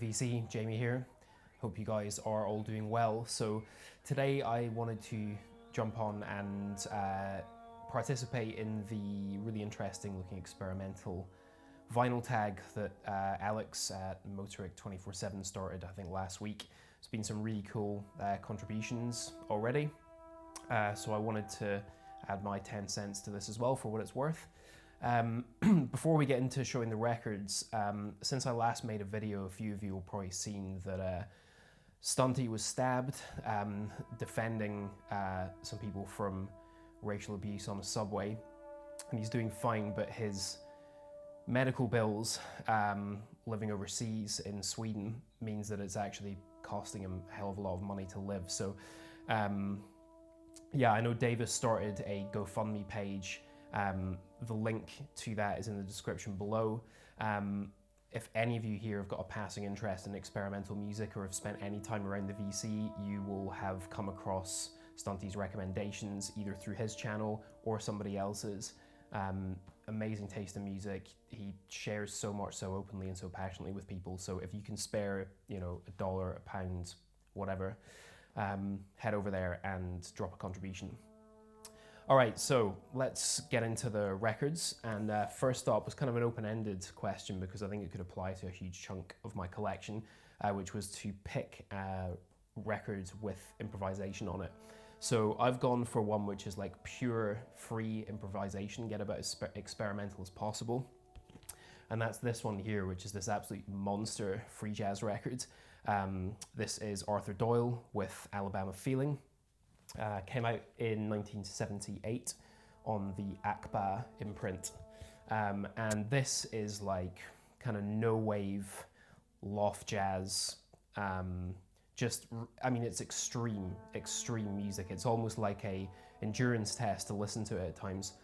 VC, Jamie here. Hope you guys are all doing well. So today I wanted to jump on and participate in the really interesting looking experimental vinyl tag that Alex at Motoric 24/7 started, I think, last week. There's been some really cool contributions already. So I wanted to add my 10 cents to this as well for what it's worth. Before we get into showing the records, since I last made a video, a few of you will probably seen that Stunty was stabbed defending some people from racial abuse on a subway, and he's doing fine, but his medical bills living overseas in Sweden means that it's actually costing him a hell of a lot of money to live. So yeah, I know Davis started a GoFundMe page. The link to that is in the description below. If any of you here have got a passing interest in experimental music or have spent any time around the VC, you will have come across Stunty's recommendations either through his channel or somebody else's. Amazing taste in music. He shares so much, so openly and so passionately with people. So if you can spare, $1, £1, whatever, head over there and drop a contribution. All right, so let's get into the records. And first up was kind of an open-ended question because I think it could apply to a huge chunk of my collection, which was to pick records with improvisation on it. So I've gone for one which is like pure free improvisation, get about as experimental as possible. And that's this one here, which is this absolute monster free jazz record. This is Arthur Doyle with Alabama Feeling. Came out in 1978 on the Akbar imprint. And this is like kind of no-wave loft jazz. It's extreme music. It's almost like a endurance test to listen to it at times.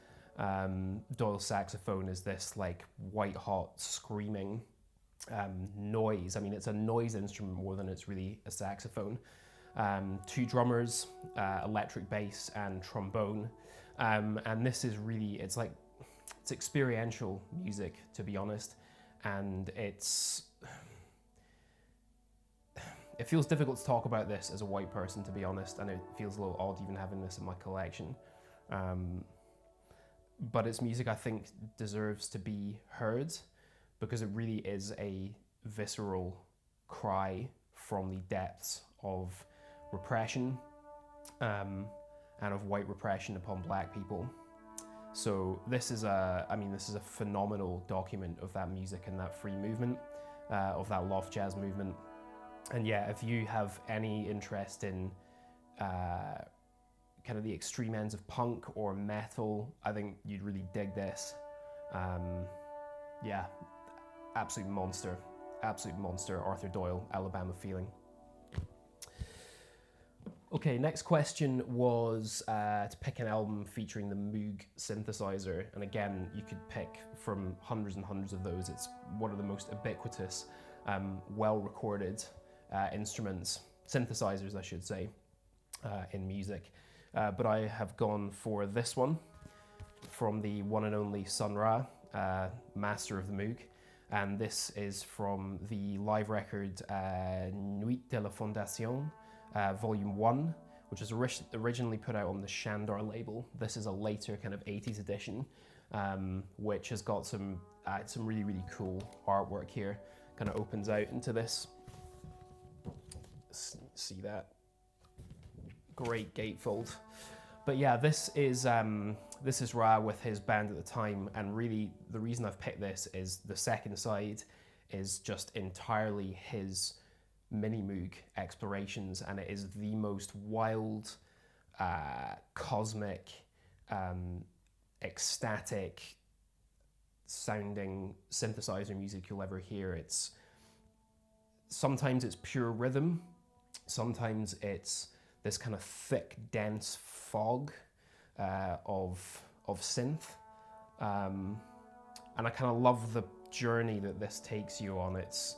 Doyle's saxophone is this like white hot screaming noise. I mean, it's a noise instrument more than it's really a saxophone. Two drummers, electric bass and trombone. And this is really, it's experiential music, to be honest. And it feels difficult to talk about this as a white person, to be honest, and it feels a little odd even having this in my collection. But it's music I think deserves to be heard because it really is a visceral cry from the depths of repression and of white repression upon black people. So this is a phenomenal document of that music and that free movement, of that loft jazz movement. And yeah, if you have any interest in kind of the extreme ends of punk or metal, I think you'd really dig this. Yeah, absolute monster, Arthur Doyle, Alabama Feeling. Okay, next question was to pick an album featuring the Moog synthesizer. And again, you could pick from hundreds and hundreds of those. It's one of the most ubiquitous, well-recorded instruments, synthesizers I should say, in music. But I have gone for this one from the one and only Sun Ra, master of the Moog. And this is from the live record Nuit de la Fondation, Volume 1, which was originally put out on the Shandar label. This is a later kind of 80s edition, which has got some really, really cool artwork here. Kind of opens out into this. See that? Great gatefold. But yeah, this is Ra with his band at the time, and really the reason I've picked this is the second side is just entirely his mini Moog explorations, and it is the most wild, cosmic, ecstatic sounding synthesizer music you'll ever hear. Sometimes it's pure rhythm, sometimes it's this kind of thick, dense fog of synth. And I kind of love the journey that this takes you on. It's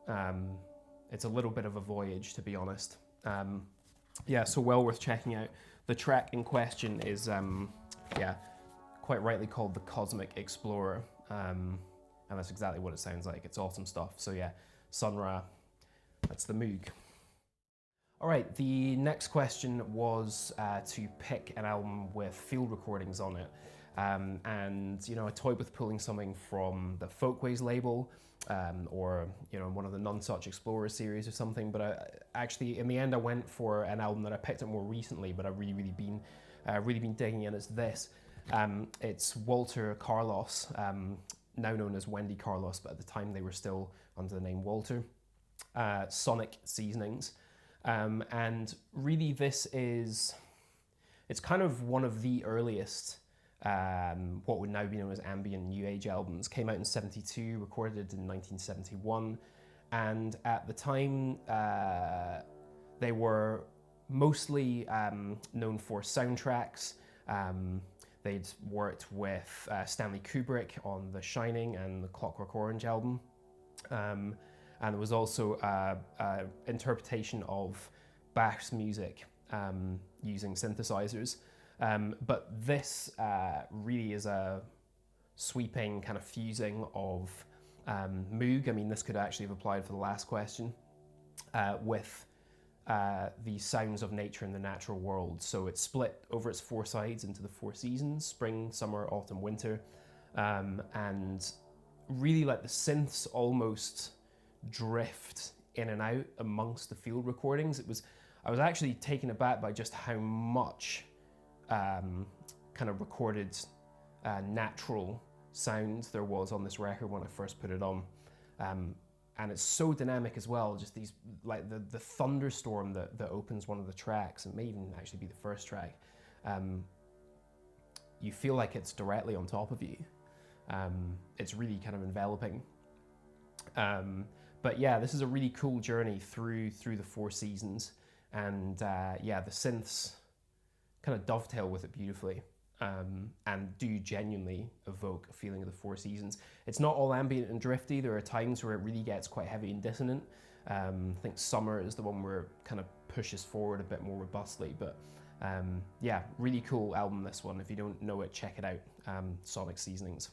a little bit of a voyage, to be honest. Yeah, so well worth checking out. The track in question is, quite rightly called The Cosmic Explorer. And that's exactly what it sounds like. It's awesome stuff. So yeah, Sun Ra. That's the Moog. All right, the next question was to pick an album with field recordings on it. And you know, I toyed with pulling something from the Folkways label, or you know, one of the None-Such Explorer series or something. But actually, in the end, I went for an album that I picked up more recently, but I've really been digging in. It's this. It's Walter Carlos, now known as Wendy Carlos, but at the time they were still under the name Walter. Sonic Seasonings, and really it's kind of one of the earliest what would now be known as ambient new age albums. Came out in '72, recorded in 1971, and at the time they were mostly known for soundtracks. They'd worked with Stanley Kubrick on The Shining and the Clockwork Orange album, and there was also an interpretation of Bach's music using synthesizers. But this really is a sweeping kind of fusing of Moog. I mean, this could actually have applied for the last question, with the sounds of nature in the natural world. So it's split over its 4 sides into the 4 seasons: spring, summer, autumn, winter, and really like the synths almost drift in and out amongst the field recordings. I was actually taken aback by just how much kind of recorded natural sound there was on this record when I first put it on. And it's so dynamic as well, just these, like the thunderstorm that opens one of the tracks, and may even actually be the first track. You feel like it's directly on top of you. It's really kind of enveloping. But yeah, this is a really cool journey through the 4 seasons, and yeah, the synths kind of dovetail with it beautifully, and do genuinely evoke a feeling of the 4 seasons. It's not all ambient and drifty. There are times where it really gets quite heavy and dissonant. I think Summer is the one where it kind of pushes forward a bit more robustly, but yeah, really cool album, this one. If you don't know it, check it out. Sonic Seasonings.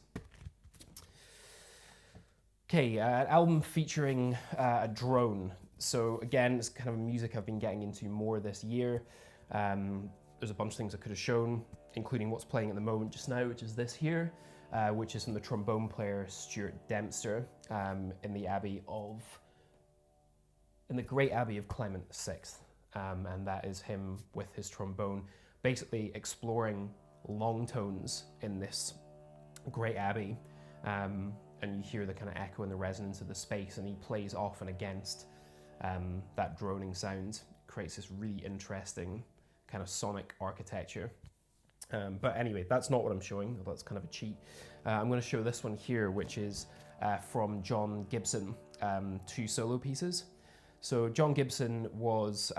Okay, an album featuring a drone. So again, it's kind of music I've been getting into more this year. There's a bunch of things I could have shown, including what's playing at the moment just now, which is this here, which is from the trombone player Stuart Dempster, in the Great Abbey of Clement VI. And that is him with his trombone, basically exploring long tones in this great abbey. And you hear the kind of echo and the resonance of the space, and he plays off and against that droning sound, creates this really interesting kind of sonic architecture. But anyway, that's not what I'm showing. That's kind of a cheat. I'm going to show this one here, which is from John Gibson, 2 solo pieces. So John Gibson was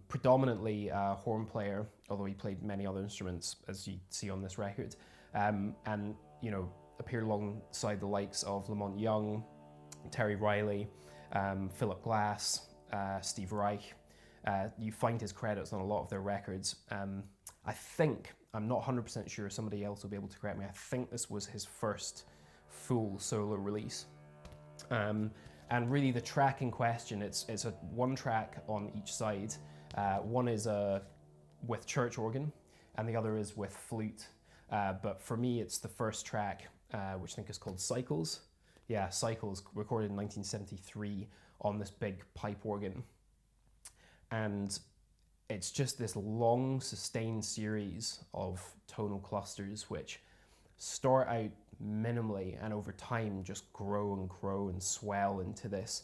predominantly a horn player, although he played many other instruments, as you see on this record, and you know, appeared alongside the likes of Lamont Young, Terry Riley, Philip Glass, Steve Reich. You find his credits on a lot of their records. I think, I'm not 100% sure, somebody else will be able to correct me, I think this was his first full solo release. And really the track in question, it's a 1 track on each side. One is with church organ, and the other is with flute. But for me, it's the first track, which I think is called Cycles. Yeah, Cycles, recorded in 1973 on this big pipe organ. And it's just this long, sustained series of tonal clusters which start out minimally and over time just grow and swell into this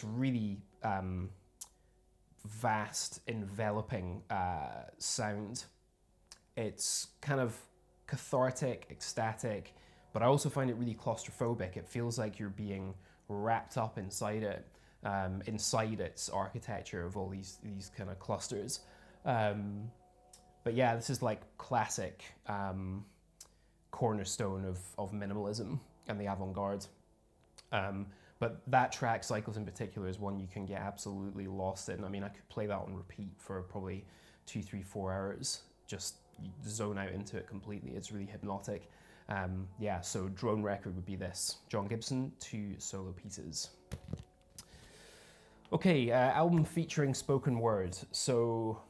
really vast, enveloping sound. It's kind of cathartic, ecstatic, but I also find it really claustrophobic. It feels like you're being wrapped up inside it, inside its architecture of all these kind of clusters. But yeah, this is like classic cornerstone of minimalism and the avant-garde. But that track, Cycles in particular, is one you can get absolutely lost in. I mean, I could play that on repeat for probably 2, 3, 4 hours. Just you zone out into it completely. It's really hypnotic. Yeah, so drone record would be this. John Gibson, 2 solo pieces. Okay, album featuring spoken word. So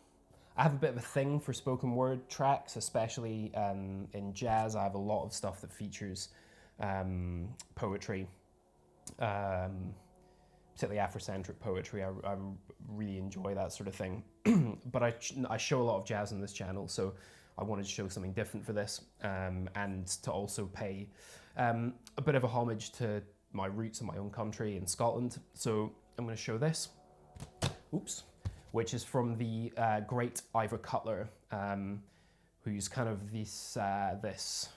I have a bit of a thing for spoken word tracks, especially in jazz. I have a lot of stuff that features poetry, particularly Afrocentric poetry. I really enjoy that sort of thing. But I show a lot of jazz on this channel, so I wanted to show something different for this, and to also pay a bit of a homage to my roots in my own country in Scotland. So I'm going to show this, which is from the great Ivor Cutler, who's kind of this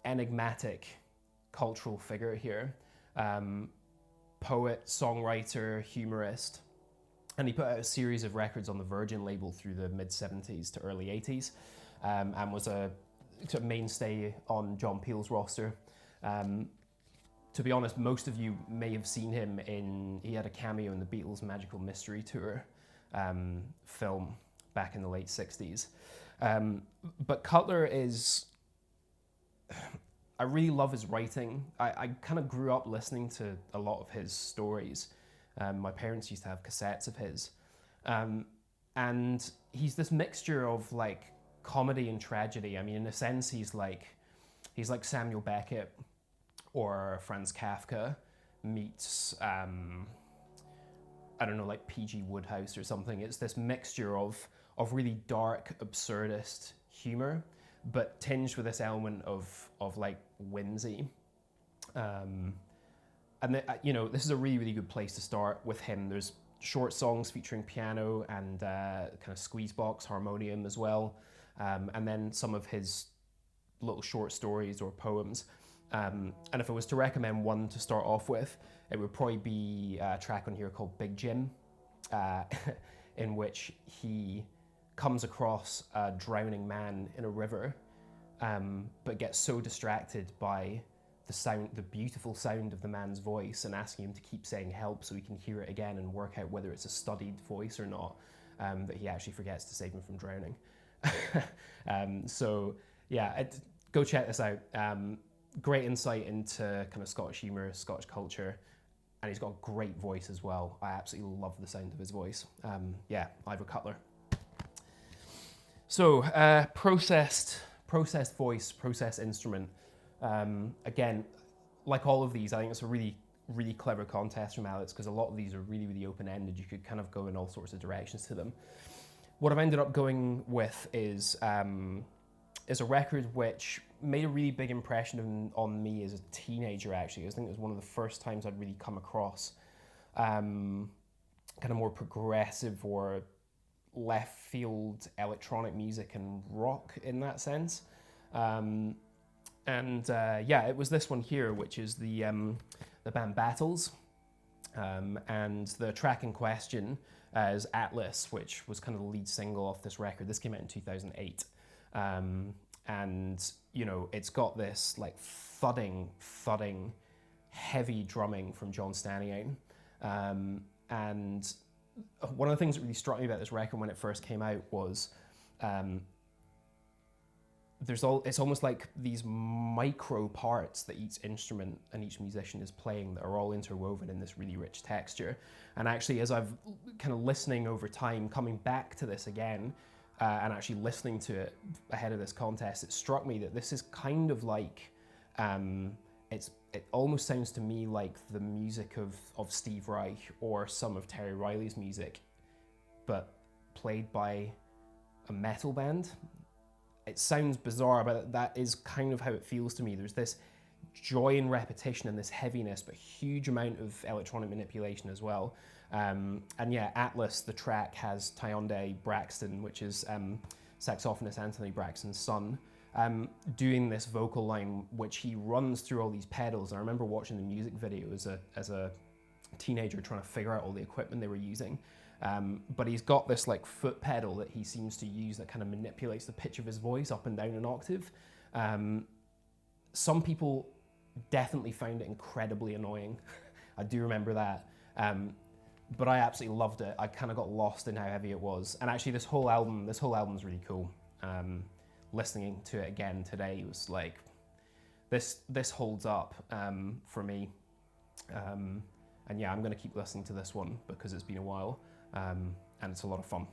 enigmatic cultural figure here, poet, songwriter, humorist, and he put out a series of records on the Virgin label through the mid-70s to early 80s, and was a mainstay on John Peel's roster. To be honest, most of you may have seen him he had a cameo in the Beatles' Magical Mystery Tour film back in the late 60s. But Cutler is, I really love his writing. I kind of grew up listening to a lot of his stories. My parents used to have cassettes of his. And he's this mixture of like comedy and tragedy. I mean, in a sense, he's like Samuel Beckett or Franz Kafka meets, I don't know, like P.G. Wodehouse or something. It's this mixture of really dark, absurdist humor, but tinged with this element of like whimsy. And this is a really, really good place to start with him. There's short songs featuring piano and kind of squeeze box harmonium as well. And then some of his little short stories or poems. And if I was to recommend one to start off with, it would probably be a track on here called Big Jim, in which he comes across a drowning man in a river, but gets so distracted by the beautiful sound of the man's voice and asking him to keep saying help so he can hear it again and work out whether it's a studied voice or not, that he actually forgets to save him from drowning. So yeah, go check this out. Great insight into kind of Scottish humour, Scottish culture, and he's got a great voice as well. I absolutely love the sound of his voice. Yeah, Ivor Cutler. So, processed voice, processed instrument. Again, like all of these, I think it's a really, really clever contest from Alex, because a lot of these are really, really open-ended. You could kind of go in all sorts of directions to them. What I've ended up going with is a record which made a really big impression on me as a teenager, actually. I think it was one of the first times I'd really come across kind of more progressive or left field electronic music and rock in that sense. Yeah, it was this one here, which is the band Battles. And the track in question is Atlas, which was kind of the lead single off this record. This came out in 2008. And it's got this like thudding, heavy drumming from John Stanley. And one of the things that really struck me about this record when it first came out was it's almost like these micro parts that each instrument and each musician is playing that are all interwoven in this really rich texture. And actually, as I've kind of listening over time, coming back to this again, and actually listening to it ahead of this contest, it struck me that this is kind of like, it almost sounds to me like the music of Steve Reich or some of Terry Riley's music, but played by a metal band. It sounds bizarre, but that is kind of how it feels to me. There's this joy in repetition and this heaviness, but huge amount of electronic manipulation as well. And yeah, Atlas, the track, has Tyonde Braxton, which is saxophonist Anthony Braxton's son, doing this vocal line, which he runs through all these pedals. I remember watching the music video as a teenager trying to figure out all the equipment they were using. But he's got this like foot pedal that he seems to use that kind of manipulates the pitch of his voice up and down an octave. Some people definitely found it incredibly annoying. I do remember that. But I absolutely loved it. I kind of got lost in how heavy it was. And actually this whole album is really cool. Listening to it again today was like, this holds up for me. And yeah, I'm going to keep listening to this one because it's been a while, and it's a lot of fun.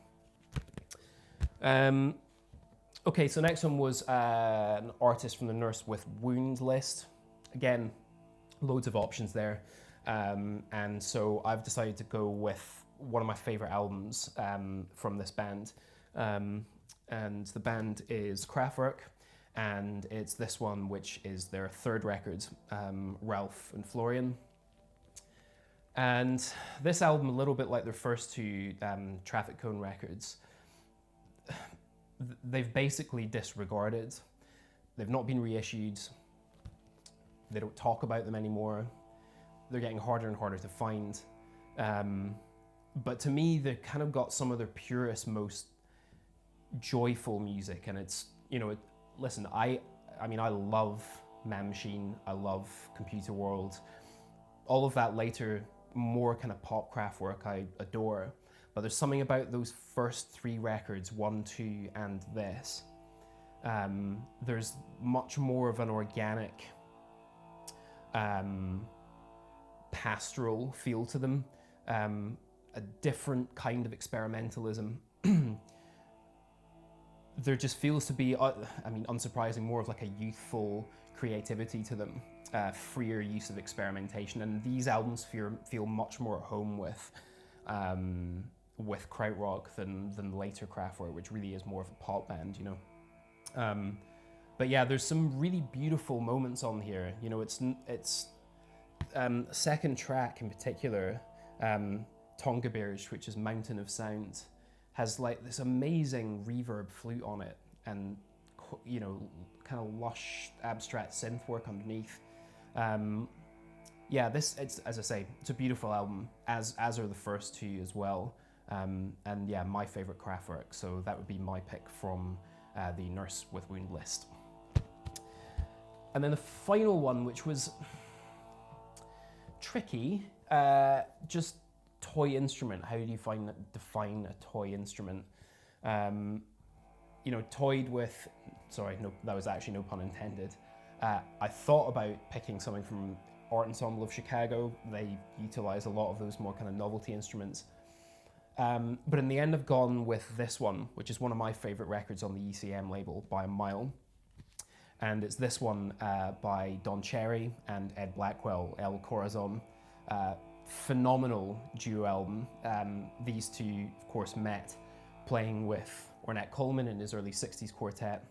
Okay, so next one was an artist from the Nurse with Wound list. Again, loads of options there. And so I've decided to go with one of my favorite albums from this band. And the band is Kraftwerk, and it's this one, which is their third record, Ralph and Florian. And this album, a little bit like their first two Traffic Cone records, they've basically disregarded. They've not been reissued. They don't talk about them anymore. They're getting harder and harder to find. But to me, they've kind of got some of their purest, most joyful music. And it's, you know, listen, I mean, I love Man Machine. I love Computer World. All of that later, more kind of pop Kraftwerk I adore. But there's something about those first three records, 1, 2, and this. There's much more of an organic, pastoral feel to them, a different kind of experimentalism. There just feels to be, I mean, unsurprising, more of like a youthful creativity to them, freer use of experimentation, and these albums feel much more at home with krautrock than later Kraftwerk, which really is more of a pop band, you know. But yeah, there's some really beautiful moments on here. You know, it's second track in particular, Tongaberge, which is Mountain of Sound, has like this amazing reverb flute on it, and you know, kind of lush abstract synth work underneath. Yeah, it's, as I say, it's a beautiful album, as are the first two as well. And yeah, my favorite Kraftwerk, so that would be my pick from the Nurse with Wound list. And then the final one, which was tricky, just toy instrument. How do you define a toy instrument? You know, toyed with, sorry, no, that was actually no pun intended. I thought about picking something from Art Ensemble of Chicago. They utilize a lot of those more kind of novelty instruments. But in the end, I've gone with this one, which is one of my favorite records on the ECM label by a mile. And it's this one by Don Cherry and Ed Blackwell, El Corazon. Phenomenal duo album. These two, of course, met playing with Ornette Coleman in his early 60s quartet.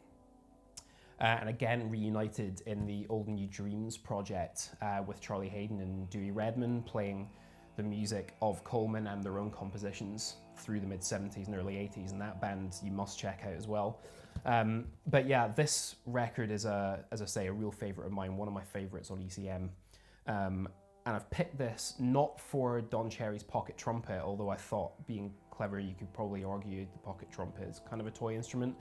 And again, reunited in the Old New Dreams project with Charlie Hayden and Dewey Redman, playing the music of Coleman and their own compositions through the mid-70s and early 80s, and that band you must check out as well. But yeah, this record is, as I say, a real favorite of mine, one of my favorites on ECM. And I've picked this not for Don Cherry's pocket trumpet, although I thought, being clever, you could probably argue the pocket trumpet is kind of a toy instrument,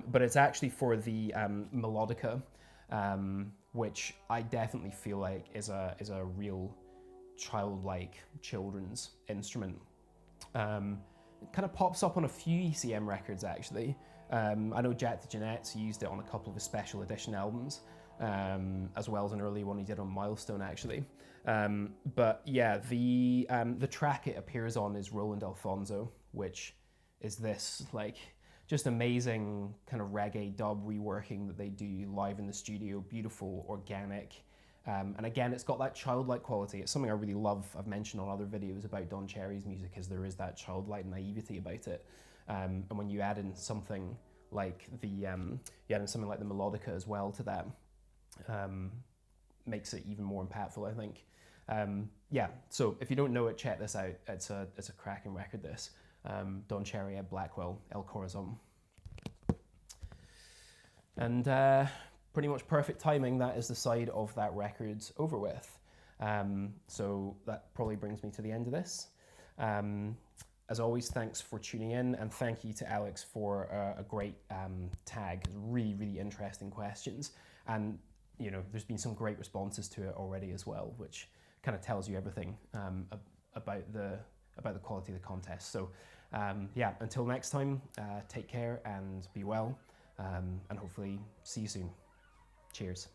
but it's actually for the melodica, which I definitely feel like is a real childlike children's instrument. It kind of pops up on a few ECM records actually. I know Jack the Jeanettes used it on a couple of his special edition albums, as well as an early one he did on Milestone actually. But yeah, the track it appears on is Roland Alfonso, which is this like just amazing kind of reggae dub reworking that they do live in the studio, beautiful, organic. And again, it's got that childlike quality. It's something I really love. I've mentioned on other videos about Don Cherry's music, is there is that childlike naivety about it. And when you add in something like the melodica as well to that, makes it even more impactful, I think. Yeah, so if you don't know it, check this out. It's a cracking record, this. Don Cherry, Ed Blackwell, El Corazon. And pretty much perfect timing, that is the side of that record over with. So that probably brings me to the end of this. As always, thanks for tuning in, and thank you to Alex for a great tag. Really, really interesting questions. And you know, there's been some great responses to it already as well, which kind of tells you everything about the quality of the contest. So yeah, until next time, take care and be well, and hopefully see you soon. Cheers.